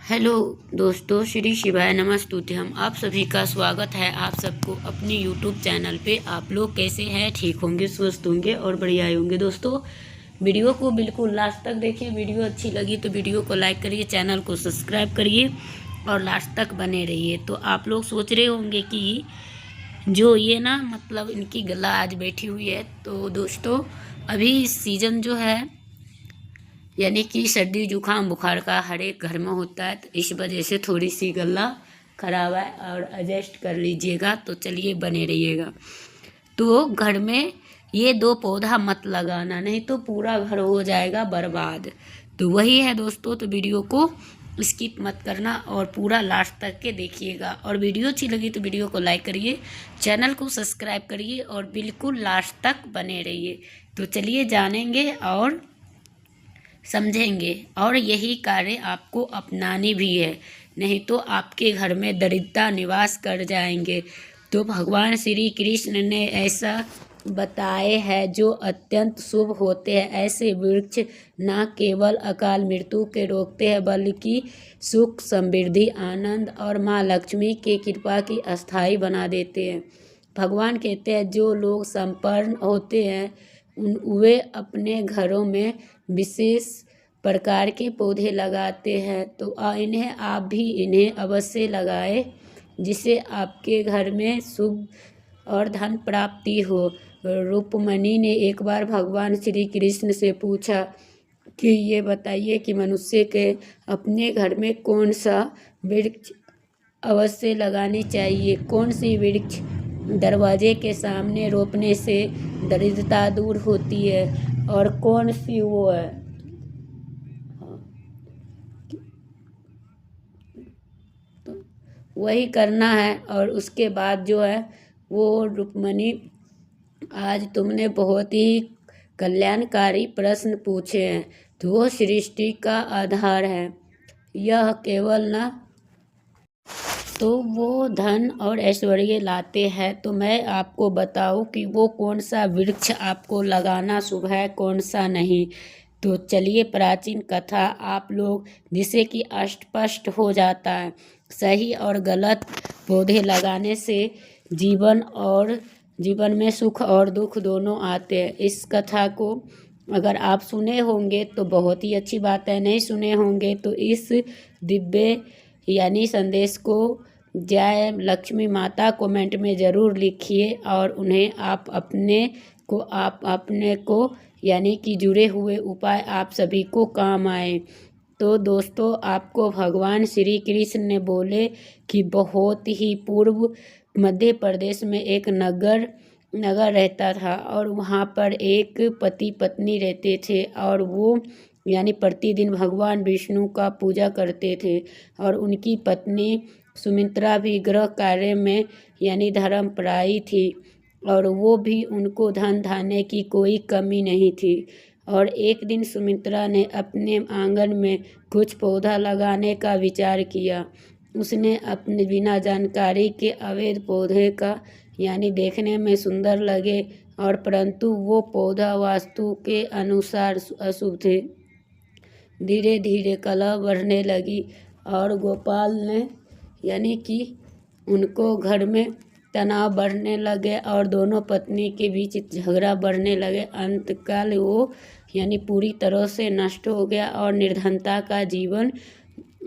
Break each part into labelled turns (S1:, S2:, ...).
S1: Hello दोस्तों, श्री शिवाय नमस्तुते। हम आप सभी का स्वागत है आप सबको अपने यूट्यूब चैनल पे। आप लोग कैसे हैं? ठीक होंगे, स्वस्थ होंगे और बढ़िया होंगे। दोस्तों, वीडियो को बिल्कुल लास्ट तक देखिए। वीडियो अच्छी लगी तो वीडियो को लाइक करिए, चैनल को सब्सक्राइब करिए और लास्ट तक बने रहिए। तो आप लोग सोच रहे होंगे कि जो ये ना मतलब इनकी गला आज बैठी हुई है, तो दोस्तों अभी सीज़न जो है यानी कि सर्दी जुकाम बुखार का हर एक घर में होता है, तो इस वजह से थोड़ी सी गला खराब है और एडजस्ट कर लीजिएगा। तो चलिए बने रहिएगा। तो घर में ये दो पौधा मत लगाना, नहीं तो पूरा घर हो जाएगा बर्बाद। तो वही है दोस्तों, तो वीडियो को स्किप मत करना और पूरा लास्ट तक के देखिएगा। और वीडियो अच्छी लगी तो वीडियो को लाइक करिए, चैनल को सब्सक्राइब करिए और बिल्कुल लास्ट तक बने रहिए। तो चलिए जानेंगे और समझेंगे। और यही कार्य आपको अपनानी भी है, नहीं तो आपके घर में दरिद्रता निवास कर जाएंगे। तो भगवान श्री कृष्ण ने ऐसा बताए हैं, जो अत्यंत शुभ होते हैं। ऐसे वृक्ष न केवल अकाल मृत्यु के रोकते हैं, बल्कि सुख समृद्धि आनंद और माँ लक्ष्मी की कृपा की अस्थाई बना देते हैं। भगवान कहते हैं, जो लोग संपन्न होते हैं वे अपने घरों में विशेष प्रकार के पौधे लगाते हैं। तो आप भी इन्हें अवश्य लगाएं, जिससे आपके घर में शुभ और धन प्राप्ति हो। रुक्मणी ने एक बार भगवान श्री कृष्ण से पूछा कि ये बताइए कि मनुष्य के अपने घर में कौन सा वृक्ष अवश्य लगानी चाहिए, कौन सी वृक्ष दरवाजे के सामने रोपने से दरिद्रता दूर होती है और कौन सी वो है। तो वही करना है। और उसके बाद जो है वो रुक्मणी, आज तुमने बहुत ही कल्याणकारी प्रश्न पूछे हैं। तो वो सृष्टि का आधार है, यह केवल ना तो वो धन और ऐश्वर्य लाते हैं। तो मैं आपको बताऊं कि वो कौन सा वृक्ष आपको लगाना शुभ है, कौन सा नहीं। तो चलिए प्राचीन कथा आप लोग, जिसे कि अस्पष्ट हो जाता है। सही और गलत पौधे लगाने से जीवन में सुख और दुख दोनों आते हैं। इस कथा को अगर आप सुने होंगे तो बहुत ही अच्छी बात है, नहीं सुने होंगे तो इस दिव्य यानी संदेश को जय लक्ष्मी माता कमेंट में ज़रूर लिखिए और उन्हें आप अपने को यानी कि जुड़े हुए उपाय आप सभी को काम आए। तो दोस्तों, आपको भगवान श्री कृष्ण ने बोले कि बहुत ही पूर्व मध्य प्रदेश में एक नगर रहता था और वहाँ पर एक पति पत्नी रहते थे और वो यानी प्रतिदिन भगवान विष्णु का पूजा करते थे। और उनकी पत्नी सुमित्रा भी गृह कार्य में यानी धर्मपराई थी और वो भी उनको धन धान्य की कोई कमी नहीं थी। और एक दिन सुमित्रा ने अपने आंगन में कुछ पौधा लगाने का विचार किया। उसने अपने बिना जानकारी के अवैध पौधे का यानी देखने में सुंदर लगे और परंतु वो पौधा वास्तु के अनुसार अशुभ थे। धीरे धीरे कलह बढ़ने लगी और गोपाल ने यानी कि उनको घर में तनाव बढ़ने लगे और दोनों पत्नी के बीच झगड़ा बढ़ने लगे। अंतकाल वो यानी पूरी तरह से नष्ट हो गया और निर्धनता का जीवन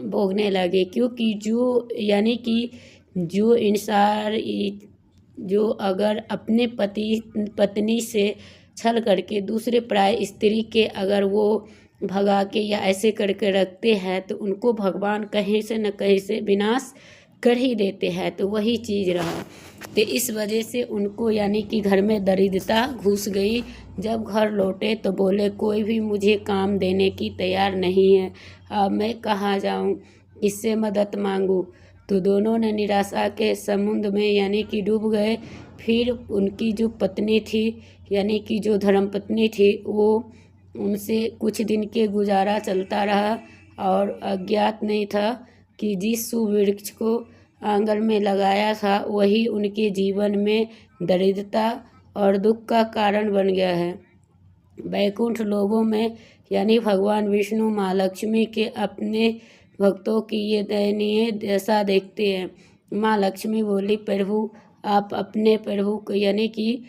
S1: भोगने लगे। क्योंकि जो इंसान जो अगर अपने पत्नी से छल करके दूसरे पराय स्त्री के अगर वो भगा के या ऐसे करके रखते हैं, तो उनको भगवान कहीं से न कहीं से विनाश कर ही देते हैं। तो वही चीज़ रहा। तो इस वजह से उनको यानी कि घर में दरिद्रता घुस गई। जब घर लौटे तो बोले, कोई भी मुझे काम देने की तैयार नहीं है, अब मैं कहाँ जाऊँ, किससे मदद मांगूँ। तो दोनों ने निराशा के समुद्र में यानी कि डूब गए। फिर उनकी जो पत्नी थी यानी कि जो धर्मपत्नी थी, वो उनसे कुछ दिन के गुजारा चलता रहा और अज्ञात नहीं था कि जिस सुवृक्ष को आंगन में लगाया था वही उनके जीवन में दरिद्रता और दुख का कारण बन गया है। वैकुंठ लोगों में यानी भगवान विष्णु माँ लक्ष्मी के अपने भक्तों की ये दयनीय दशा देखते हैं। माँ लक्ष्मी बोली, प्रभु आप अपने प्रभु को यानी कि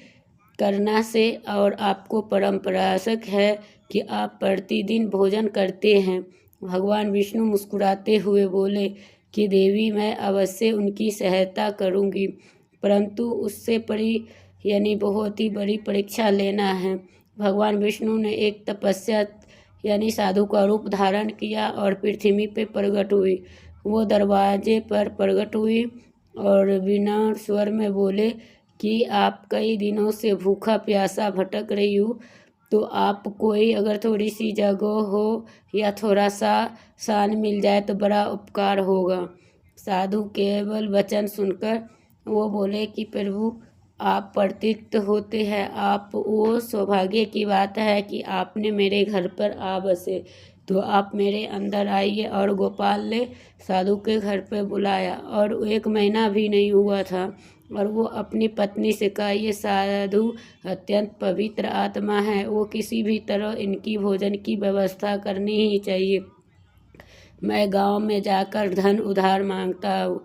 S1: करना से और आपको परम्पराशक है कि आप प्रतिदिन भोजन करते हैं। भगवान विष्णु मुस्कुराते हुए बोले कि देवी मैं अवश्य उनकी सहायता करूंगी, परंतु उससे यानी बहुत ही बड़ी परीक्षा लेना है। भगवान विष्णु ने एक तपस्या यानी साधु का रूप धारण किया और पृथ्वी पे प्रकट हुई। वो दरवाजे पर प्रकट हुई और विनम्र स्वर में बोले कि आप कई दिनों से भूखा प्यासा भटक रही हूँ, तो आप कोई अगर थोड़ी सी जगह हो या थोड़ा सा शान मिल जाए तो बड़ा उपकार होगा। साधु केवल वचन सुनकर वो बोले कि प्रभु आप प्रतीत होते हैं, आप वो सौभाग्य की बात है कि आपने मेरे घर पर आ बसे, तो आप मेरे अंदर आइए। और गोपाल ने साधु के घर पर बुलाया और 1 महीना भी नहीं हुआ था और वो अपनी पत्नी से कहा, ये साधु अत्यंत पवित्र आत्मा है, वो किसी भी तरह इनकी भोजन की व्यवस्था करनी ही चाहिए। मैं गांव में जाकर धन उधार मांगता हूँ।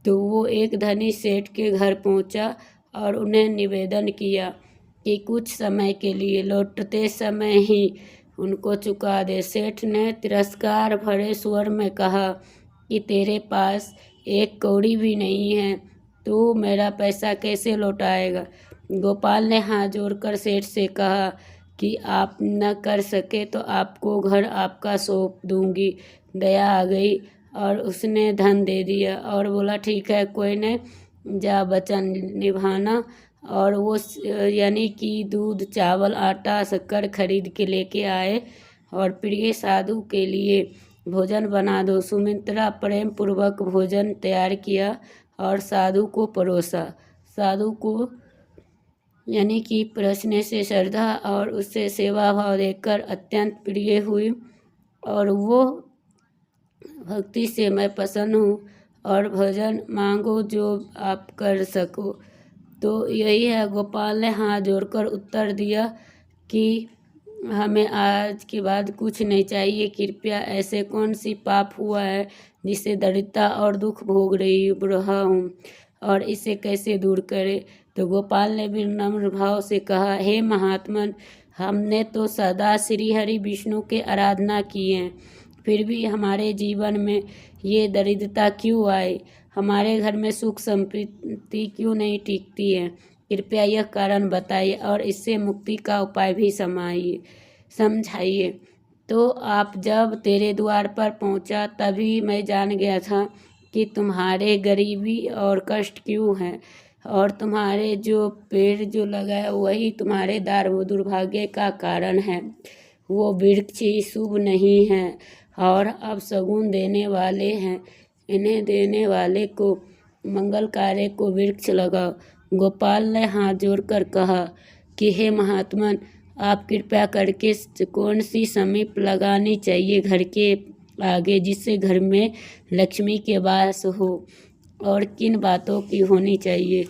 S1: तो वो एक धनी सेठ के घर पहुंचा और उन्हें निवेदन किया कि कुछ समय के लिए लौटते समय ही उनको चुका दे। सेठ ने तिरस्कार भरे स्वर में कहा कि तेरे पास 1 कौड़ी भी नहीं है, तो मेरा पैसा कैसे लौटाएगा। गोपाल ने हाथ जोड़कर सेठ से कहा कि आप न कर सके तो आपको घर आपका सौंप दूंगी। दया आ गई और उसने धन दे दिया और बोला ठीक है, कोई नहीं, जा वचन निभाना। और वो यानी कि दूध चावल आटा शक्कर खरीद के लेके आए और प्रिय साधु के लिए भोजन बना दो। सुमित्रा प्रेम पूर्वक भोजन तैयार किया और साधु को परोसा। साधु को यानी कि परसने से श्रद्धा और उससे सेवा भाव देखकर अत्यंत प्रिय हुई और वो भक्ति से मैं प्रसन्न हूँ और भजन मांगो जो आप कर सको। तो यही है। गोपाल ने हाथ जोड़कर उत्तर दिया कि हमें आज के बाद कुछ नहीं चाहिए, कृपया ऐसे कौन सी पाप हुआ है जिससे दरिद्रता और दुख भोग रहा हूँ और इसे कैसे दूर करे। तो गोपाल ने विनम्र भाव से कहा, हे महात्मन, हमने तो सदा श्री हरि विष्णु के आराधना की है, फिर भी हमारे जीवन में ये दरिद्रता क्यों आई, हमारे घर में सुख संपत्ति क्यों नहीं टिकती है, कृपया यह कारण बताइए और इससे मुक्ति का उपाय भी समझाइए। तो आप जब तेरे द्वार पर पहुंचा तभी मैं जान गया था कि तुम्हारे गरीबी और कष्ट क्यों है और तुम्हारे जो पेड़ जो लगा है वही तुम्हारे दुर्भाग्य का कारण है। वो वृक्ष ही शुभ नहीं है और अब शगुन देने वाले हैं, इन्हें देने वाले को मंगल कार्य को वृक्ष लगाओ। गोपाल ने हाथ जोड़कर कहा कि हे महात्मन, आप कृपया करके कौन सी समीप लगानी चाहिए घर के आगे जिससे घर में लक्ष्मी के वास हो और किन बातों की होनी चाहिए,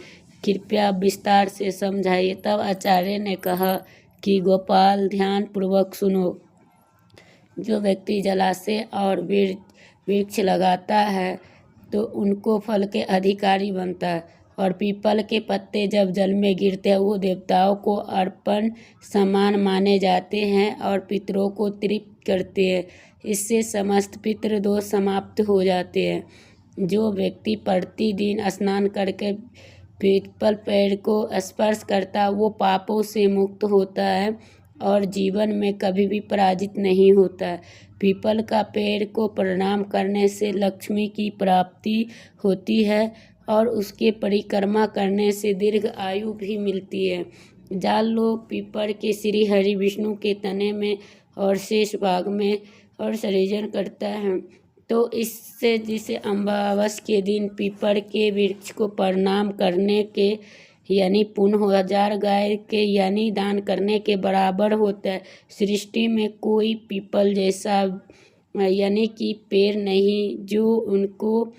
S1: कृपया विस्तार से समझाइए। तब आचार्य ने कहा कि गोपाल ध्यान पूर्वक सुनो। जो व्यक्ति जलाशय और वृक्ष लगाता है तो उनको फल के अधिकारी बनता है और पीपल के पत्ते जब जल में गिरते हैं वो देवताओं को अर्पण समान माने जाते हैं और पितरों को तृप्त करते हैं। इससे समस्त पितृ दोष समाप्त हो जाते हैं। जो व्यक्ति प्रतिदिन स्नान करके पीपल पेड़ को स्पर्श करता वो पापों से मुक्त होता है और जीवन में कभी भी पराजित नहीं होता। पीपल का पेड़ को प्रणाम करने से लक्ष्मी की प्राप्ति होती है और उसके परिक्रमा करने से दीर्घ आयु भी मिलती है। जाल लोग पीपल के श्री हरि विष्णु के तने में और शेष भाग में और सृजन करता है। तो इससे जिसे अमावस के दिन पीपल के वृक्ष को प्रणाम करने के यानी पुण्य 1000 गाय के यानी दान करने के बराबर होता है। सृष्टि में कोई पीपल जैसा यानी कि पेड़ नहीं जो उनको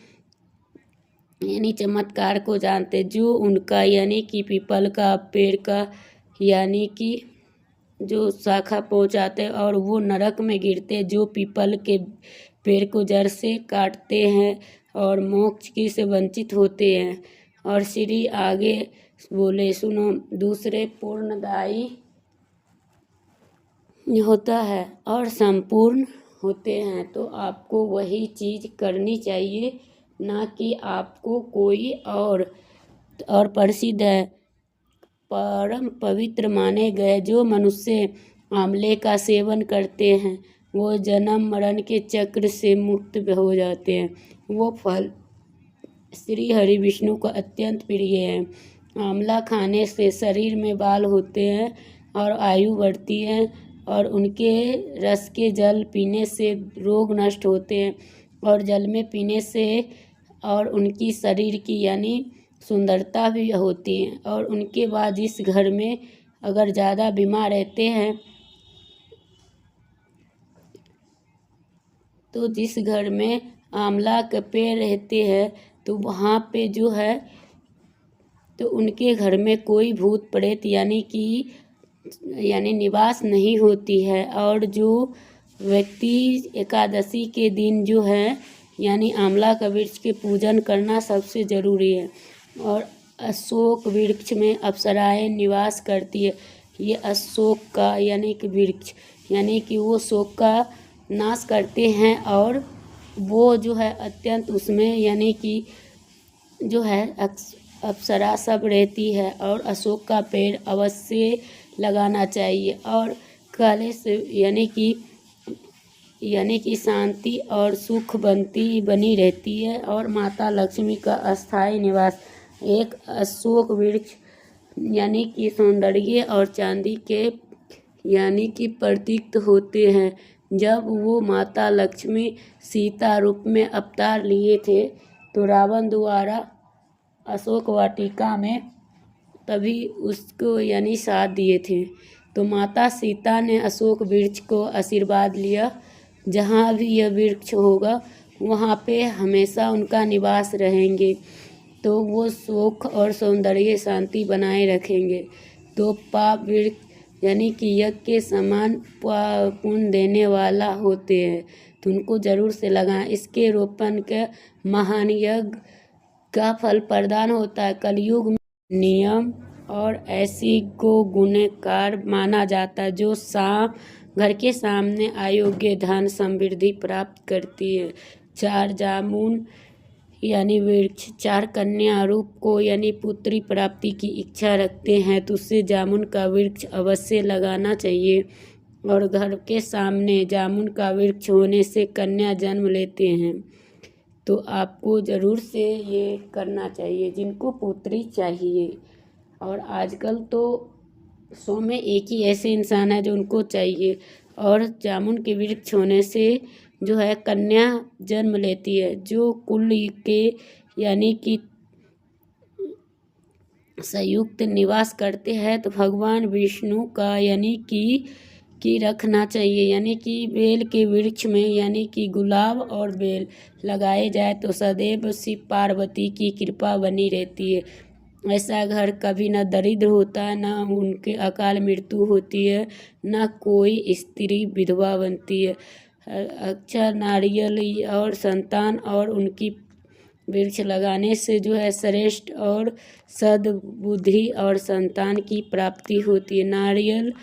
S1: यानी चमत्कार को जानते, जो उनका यानी कि पीपल का पेड़ का यानी कि जो शाखा पहुँचाते और वो नरक में गिरते। जो पीपल के पेड़ को जड़ से काटते हैं और मोक्ष की से वंचित होते हैं। और श्री आगे बोले, सुनो, दूसरे पूर्णदायी होता है और संपूर्ण होते हैं, तो आपको वही चीज़ करनी चाहिए, ना कि आपको कोई और प्रसिद्ध है, परम पवित्र माने गए जो मनुष्य आंवले का सेवन करते हैं वो जन्म मरण के चक्र से मुक्त हो जाते हैं। वो फल श्री हरि विष्णु को अत्यंत प्रिय है। आंवला खाने से शरीर में बाल होते हैं और आयु बढ़ती है, और उनके रस के जल पीने से रोग नष्ट होते हैं, और जल में पीने से और उनकी शरीर की यानी सुंदरता भी होती है। और उनके बाद जिस घर में अगर ज़्यादा बीमार रहते हैं तो जिस घर में आंवला के पेड़ रहते हैं तो वहाँ पे जो है तो उनके घर में कोई भूत प्रेत यानी निवास नहीं होती है। और जो व्यक्ति एकादशी के दिन जो है यानी आंवला का वृक्ष के पूजन करना सबसे ज़रूरी है। और अशोक वृक्ष में अप्सराएं निवास करती है। ये अशोक का यानी कि वृक्ष यानी कि वो शोक का नाश करते हैं, और वो जो है अत्यंत उसमें यानी कि जो है अप्सरा सब रहती है। और अशोक का पेड़ अवश्य लगाना चाहिए। और काले से यानी कि शांति और सुख बनी रहती है। और माता लक्ष्मी का अस्थायी निवास एक अशोक वृक्ष यानी कि सौंदर्य और चांदी के यानी कि प्रतीक होते हैं। जब वो माता लक्ष्मी सीता रूप में अवतार लिए थे तो रावण द्वारा अशोक वाटिका में तभी उसको यानी साथ दिए थे। तो माता सीता ने अशोक वृक्ष को आशीर्वाद लिया, जहाँ भी यह वृक्ष होगा वहाँ पे हमेशा उनका निवास रहेंगे, तो वो सुख और सौंदर्य शांति बनाए रखेंगे। तो पाप वृक्ष यानी कि यज्ञ के समान पुण्य देने वाला होते हैं, तो उनको जरूर से लगाएं। इसके रोपण के महान यज्ञ का फल प्रदान होता है। कलयुग में नियम और ऐसी को गुणकार माना जाता है जो घर के सामने अयोग्य धन समृद्धि प्राप्त करती है। 4 जामुन यानी वृक्ष 4 कन्या रूप को यानी पुत्री प्राप्ति की इच्छा रखते हैं तो उससे जामुन का वृक्ष अवश्य लगाना चाहिए। और घर के सामने जामुन का वृक्ष होने से कन्या जन्म लेते हैं, तो आपको ज़रूर से ये करना चाहिए जिनको पुत्री चाहिए। और आजकल तो 100 में 1 ही ऐसे इंसान है जो उनको चाहिए। और जामुन के वृक्ष होने से जो है कन्या जन्म लेती है। जो कुल के यानी कि संयुक्त निवास करते हैं तो भगवान विष्णु का यानी कि रखना चाहिए। यानी कि बेल के वृक्ष में यानी कि गुलाब और बेल लगाए जाए तो सदैव शिव पार्वती की कृपा बनी रहती है। ऐसा घर कभी ना दरिद्र होता है, ना उनके अकाल मृत्यु होती है, ना कोई स्त्री विधवा बनती है। अच्छा नारियल और संतान और उनकी वृक्ष लगाने से जो है श्रेष्ठ और सद्बुद्धि और संतान की प्राप्ति होती है। नारियल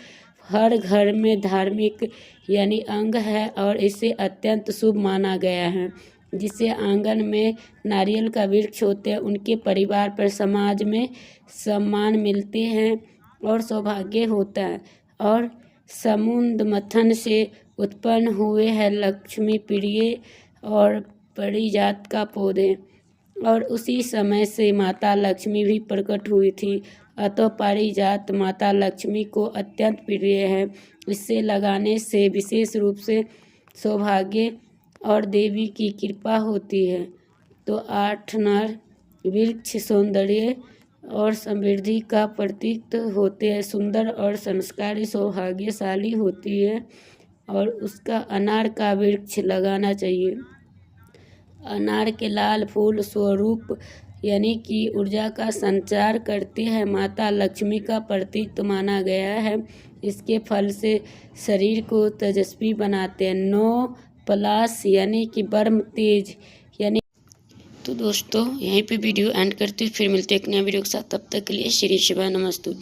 S1: हर घर में धार्मिक यानी अंग है और इसे अत्यंत शुभ माना गया है। जिसे आंगन में नारियल का वृक्ष होते हैं उनके परिवार पर समाज में सम्मान मिलते हैं और सौभाग्य होता है। और समुद्र मथन से उत्पन्न हुए हैं लक्ष्मी प्रिय और पारिजात का पौधे, और उसी समय से माता लक्ष्मी भी प्रकट हुई थी। अतः पारिजात माता लक्ष्मी को अत्यंत प्रिय है। इसे लगाने से विशेष रूप से सौभाग्य और देवी की कृपा होती है। तो 8 नर वृक्ष सौंदर्य और समृद्धि का प्रतीक होते हैं। सुंदर और संस्कारी सौभाग्यशाली होती है। और उसका अनार का वृक्ष लगाना चाहिए। अनार के लाल फूल स्वरूप यानी कि ऊर्जा का संचार करते हैं। माता लक्ष्मी का प्रतीक माना गया है। इसके फल से शरीर को तेजस्वी बनाते हैं। 9 प्लास यानी कि बर्म तेज यानी। तो दोस्तों यहीं पे वीडियो एंड करते, फिर मिलते हैं एक नया वीडियो के साथ। तब तक के लिए श्री शिवाय नमस्तुते।